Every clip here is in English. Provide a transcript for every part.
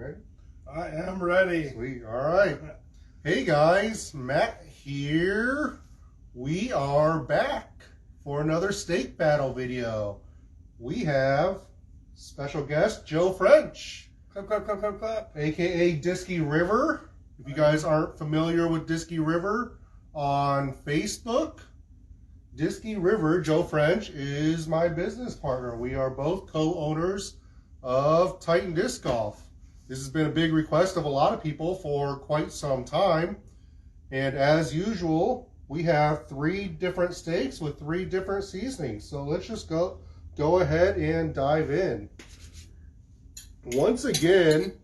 Ready? I am ready. Sweet. All right. Hey guys, Matt here. We are back for another steak battle video. We have special guest Joe French. Clap, clap, clap, clap, clap. AKA Diski River. If you guys aren't familiar with Diski River on Facebook, Diski River, Joe French, is my business partner. We are both co-owners of Titan Disc Golf. This has been a big request of a lot of people for quite some time. And as usual, we have 3 different steaks with 3 different seasonings. So let's just go ahead and dive in. Once again,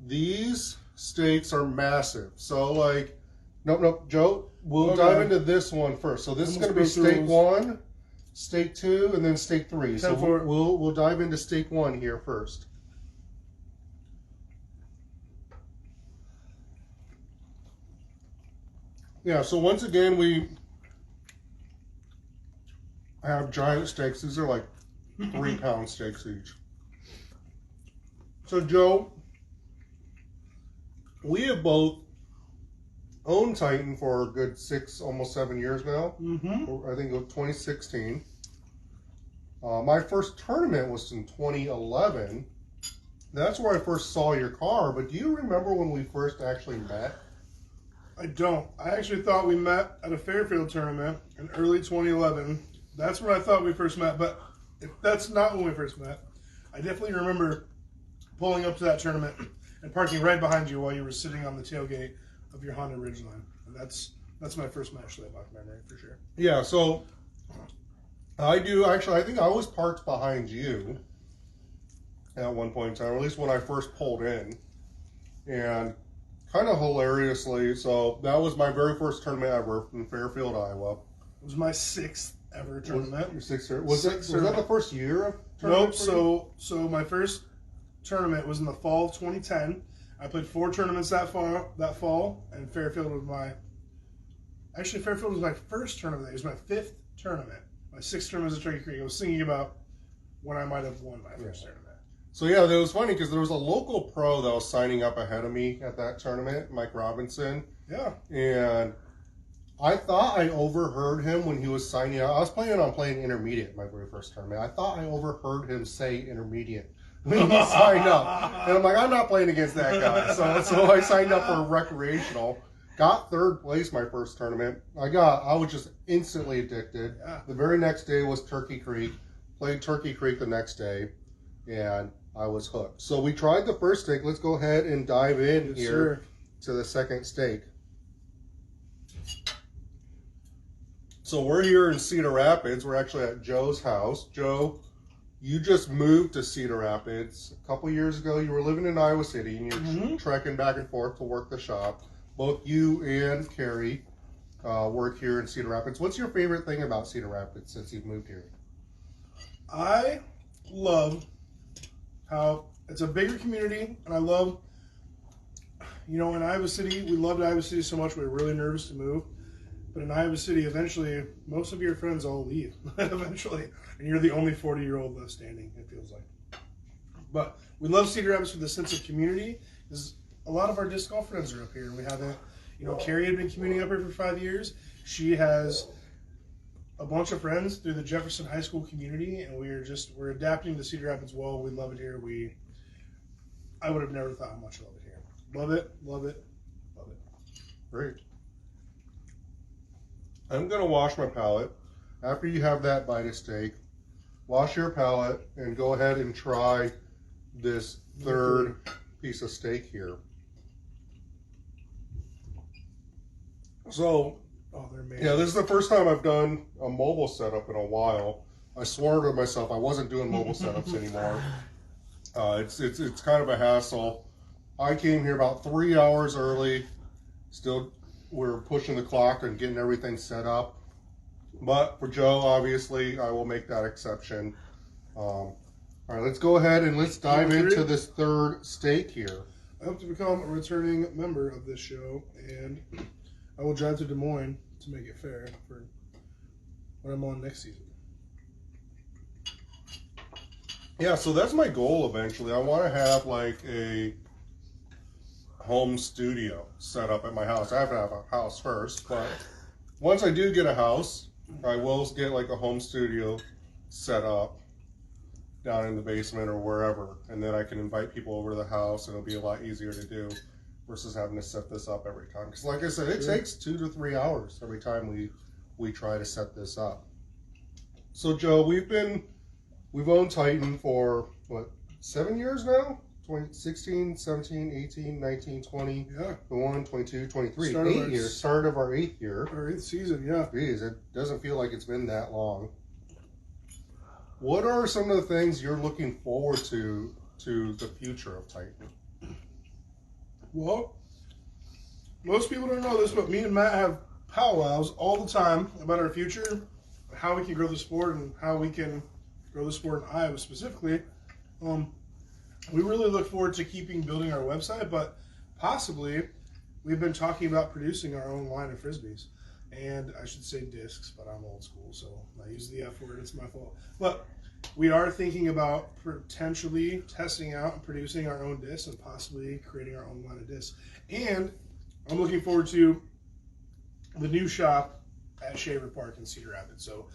these steaks are massive. So like, nope, Joe, we'll dive into this one first. So this is going to be steak 1, steak 2, and then steak 3. So we'll dive into steak 1 here first. Yeah, so once again, we have giant steaks. These are like 3-pound steaks each. So Joe, we have both owned Titan for a good 6, almost 7 years now. I think it was 2016. My first tournament was in 2011. That's where I first saw your car, but do you remember when we first actually met? I don't. I actually thought we met at a Fairfield tournament in early 2011. That's when I thought we first met, but if that's not when we first met, I definitely remember pulling up to that tournament and parking right behind you while you were sitting on the tailgate of your Honda Ridgeline. And that's my first match that I bought memory for sure. Yeah, so I do actually. I think I was parked behind you at one point in time, or at least when I first pulled in, and kind of hilariously, so that was my very first tournament ever in Fairfield, Iowa. It was my 6th ever tournament. Was that the first year of tournament? Nope. So my first tournament was in the fall of 2010. I played 4 tournaments that fall, and Fairfield was Fairfield was my first tournament. It was my 5th tournament. My 6th tournament was at Turkey Creek. I was thinking about when I might have won my first tournament. So yeah, it was funny because there was a local pro that was signing up ahead of me at that tournament, Mike Robinson. Yeah. And I thought I overheard him when he was signing up. I was planning on playing intermediate my very first tournament. I thought I overheard him say intermediate when he signed up. And I'm like, I'm not playing against that guy. So I signed up for recreational. Got 3rd place my first tournament. I was just instantly addicted. Yeah. The very next day was Turkey Creek. Played Turkey Creek the next day. And I was hooked. So we tried the first steak. Let's go ahead and dive in here to the second steak. So we're here in Cedar Rapids. We're actually at Joe's house. Joe, you just moved to Cedar Rapids a couple years ago. You were living in Iowa City and you're trekking back and forth to work the shop. Both you and Carrie work here in Cedar Rapids. What's your favorite thing about Cedar Rapids since you've moved here? I love how it's a bigger community, and I love, in Iowa City, we loved Iowa City so much we were really nervous to move. But in Iowa City, eventually, most of your friends all leave, eventually. And you're the only 40-year-old left standing, it feels like. But we love Cedar Rapids for the sense of community, because a lot of our disc golf friends are up here. We haven't, Carrie had been commuting up here for 5 years. She has a bunch of friends through the Jefferson High School community, and we're adapting to Cedar Rapids well. We love it here. I would have never thought how much I love it here. Love it, love it, love it. Great. I'm going to wash my palate. After you have that bite of steak, wash your palate and go ahead and try this 3rd piece of steak here. So, they're amazing. yeah, this is the first time I've done a mobile setup in a while. I swore to myself I wasn't doing mobile setups anymore. It's kind of a hassle. I came here about 3 hours early. Still, we're pushing the clock and getting everything set up. But for Joe, obviously, I will make that exception. All right, let's go ahead and let's dive into this 3rd steak here. I hope to become a returning member of this show, and I will drive to Des Moines to make it fair for when I'm on next season. Yeah, so that's my goal eventually. I want to have like a home studio set up at my house. I have to have a house first, but once I do get a house, I will get like a home studio set up down in the basement or wherever, and then I can invite people over to the house, and it'll be a lot easier to do versus having to set this up every time. Because like I said, it takes 2 to 3 hours every time we try to set this up. So Joe, we've owned Titan for what, 7 years now? 2016, 17, 18, 19, 20, Yeah. 21, 22, 23. Start of 8 our- years. Start of our 8th year. Our 8th season, yeah. Geez, it doesn't feel like it's been that long. What are some of the things you're looking forward to the future of Titan? Well, most people don't know this, but me and Matt have powwows all the time about our future, how we can grow the sport, and how we can grow the sport in Iowa specifically. We really look forward to building our website, but possibly we've been talking about producing our own line of Frisbees. And I should say discs, but I'm old school, so I use the F word. It's my fault. But we are thinking about potentially testing out and producing our own discs and possibly creating our own line of discs. And I'm looking forward to the new shop at Shaver Park in Cedar Rapids. So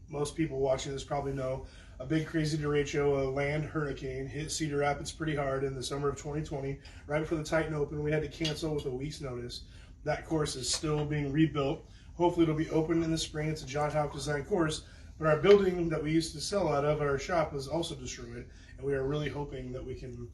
most people watching this probably know a big crazy derecho, a land hurricane, hit Cedar Rapids pretty hard in the summer of 2020. Right before the Titan Open, we had to cancel with a week's notice. That course is still being rebuilt. Hopefully it'll be open in the spring. It's a John Houck design course. But our building that we used to sell out of, our shop, was also destroyed. And we are really hoping that we can,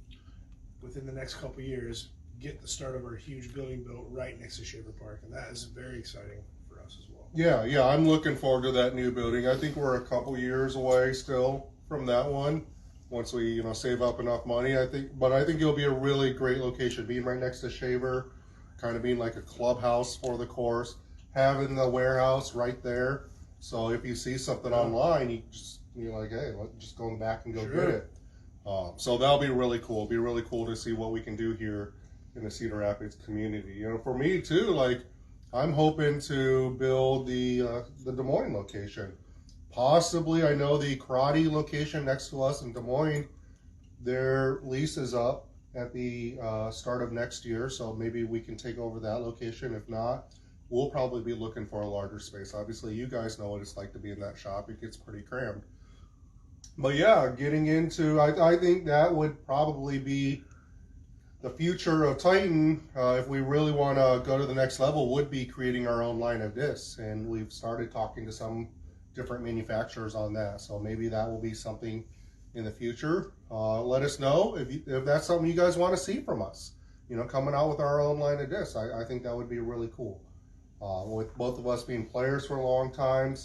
within the next couple of years, get the start of our huge building built right next to Shaver Park. And that is very exciting for us as well. Yeah, I'm looking forward to that new building. I think we're a couple years away still from that one. Once we, save up enough money, I think it'll be a really great location, being right next to Shaver, kind of being like a clubhouse for the course, having the warehouse right there. So if you see something online, you're like, hey, just go back and go get it. So that'll be really cool. It'll be really cool to see what we can do here in the Cedar Rapids community. For me too, like, I'm hoping to build the Des Moines location. Possibly, I know the karate location next to us in Des Moines, their lease is up at the start of next year, so maybe we can take over that location. If not, we'll probably be looking for a larger space. Obviously, you guys know what it's like to be in that shop. It gets pretty crammed. But yeah, getting into, I think that would probably be the future of Titan, if we really want to go to the next level, would be creating our own line of discs. And we've started talking to some different manufacturers on that. So maybe that will be something in the future. Let us know if that's something you guys want to see from us. Coming out with our own line of discs. I think that would be really cool. With both of us being players for a long time,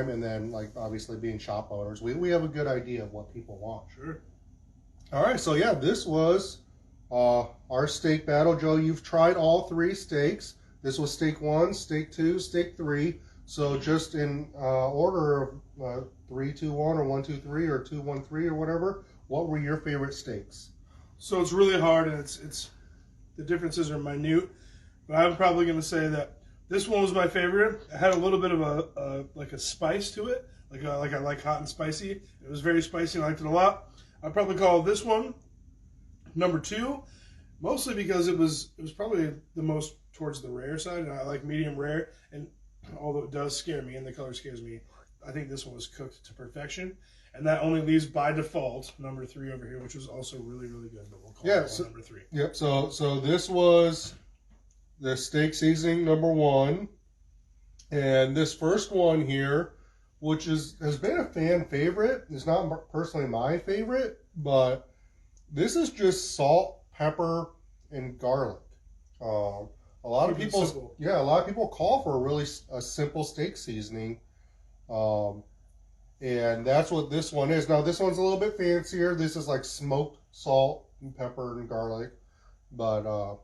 and then like obviously being shop owners, we have a good idea of what people want. Sure. All right, so yeah, this was our steak battle. Joe, you've tried all 3 steaks. This was steak 1, steak 2, steak 3. So just in order of 3, 2, 1, or 1, 2, 3, or 2, 1, 3, or whatever, what were your favorite steaks? So it's really hard, and it's the differences are minute. But I'm probably going to say that this one was my favorite. It had a little bit of a spice to it, like I like hot and spicy. It was very spicy, and I liked it a lot. I'd probably call this one number 2, mostly because it was probably the most towards the rare side, and I like medium rare. And although it does scare me, and the color scares me, I think this one was cooked to perfection. And that only leaves by default number 3 over here, which was also really, really good. But we'll call it number 3. Yep. So this was the steak seasoning number 1, and this first one here, which has been a fan favorite, is not personally my favorite, but this is just salt, pepper, and garlic. A lot of people call for a simple steak seasoning. And that's what this one is. Now, this one's a little bit fancier. This is like smoked salt and pepper and garlic. But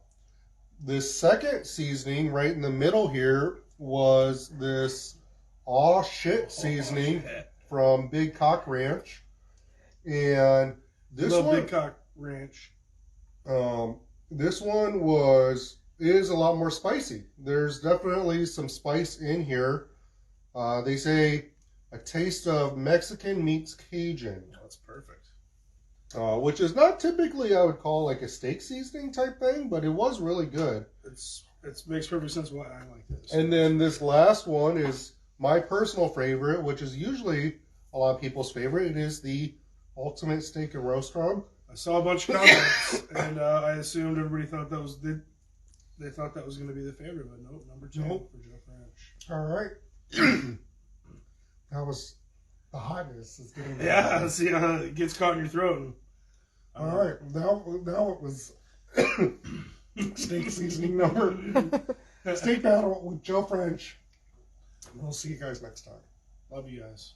this second seasoning right in the middle here was this aw shit seasoning from Big Cock Ranch. And this one, Big Cock Ranch. This one is a lot more spicy. There's definitely some spice in here. They say a taste of Mexican meets Cajun. That's perfect. which is not typically I would call like a steak seasoning type thing, but it was really good. It makes perfect sense why I like this. And then this last one is my personal favorite, which is usually a lot of people's favorite. It is the ultimate steak and roast rub. I saw a bunch of comments, and I assumed everybody thought that was they thought that was going to be the favorite, but nope, number 2 Nope. for Joe French. All right. That was the hotness is getting. Yeah, see how it gets caught in your throat. And, All right. Now it was steak seasoning number. Steak battle with Joe French. We'll see you guys next time. Love you guys.